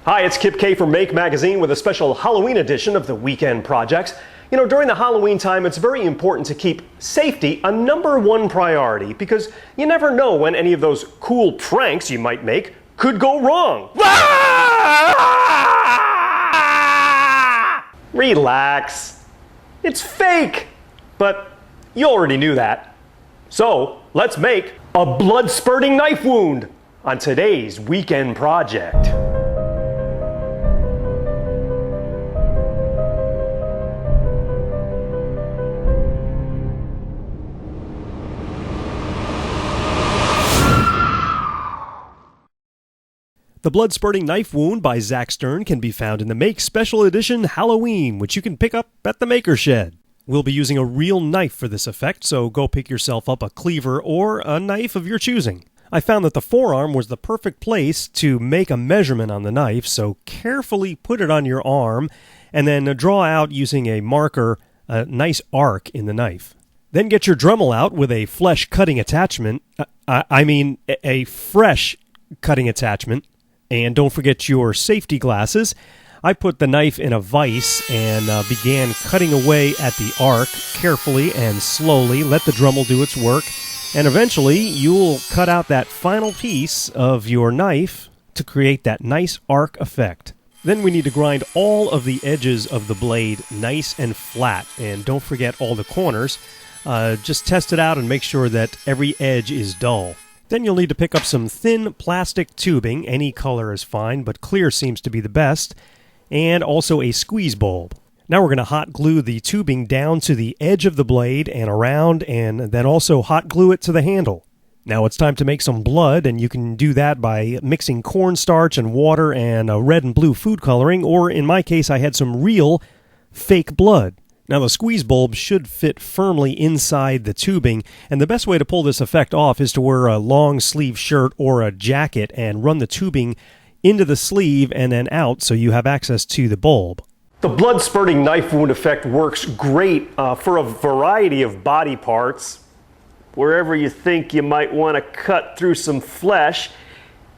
Hi, it's Kip K from Make Magazine with a special Halloween edition of the Weekend Projects. You know, during the Halloween time, it's very important to keep safety a #1 priority because you never know when any of those cool pranks you might make could go wrong. Relax. It's fake. But you already knew that. So, let's make a blood-spurting knife wound on today's Weekend Project. The Blood-Spurting Knife Wound by Zach Stern can be found in the Make Special Edition Halloween, which you can pick up at the Maker Shed. We'll be using a real knife for this effect, so go pick yourself up a cleaver or a knife of your choosing. I found that the forearm was the perfect place to make a measurement on the knife, so carefully put it on your arm and then draw out using a marker a nice arc in the knife. Then get your Dremel out with a flesh cutting attachment, a fresh cutting attachment. And don't forget your safety glasses. I put the knife in a vise and began cutting away at the arc carefully and slowly. Let the Dremel do its work. And eventually, you'll cut out that final piece of your knife to create that nice arc effect. Then we need to grind all of the edges of the blade nice and flat. And don't forget all the corners. Just test it out and make sure that every edge is dull. Then you'll need to pick up some thin plastic tubing. Any color is fine, but clear seems to be the best. And also a squeeze bulb. Now we're going to hot glue the tubing down to the edge of the blade and around, and then also hot glue it to the handle. Now it's time to make some blood, and you can do that by mixing cornstarch and water and red and blue food coloring, or in my case I had some real fake blood. Now the squeeze bulb should fit firmly inside the tubing, and the best way to pull this effect off is to wear a long sleeve shirt or a jacket and run the tubing into the sleeve and then out so you have access to the bulb. The blood-spurting knife wound effect works great for a variety of body parts. Wherever you think you might want to cut through some flesh,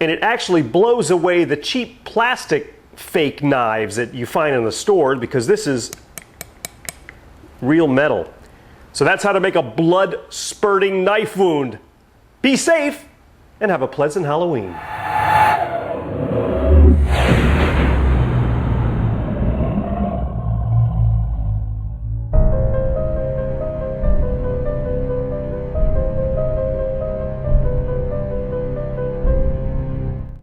and it actually blows away the cheap plastic fake knives that you find in the store because this is real metal. So that's how to make a blood-spurting knife wound. Be safe and have a pleasant Halloween.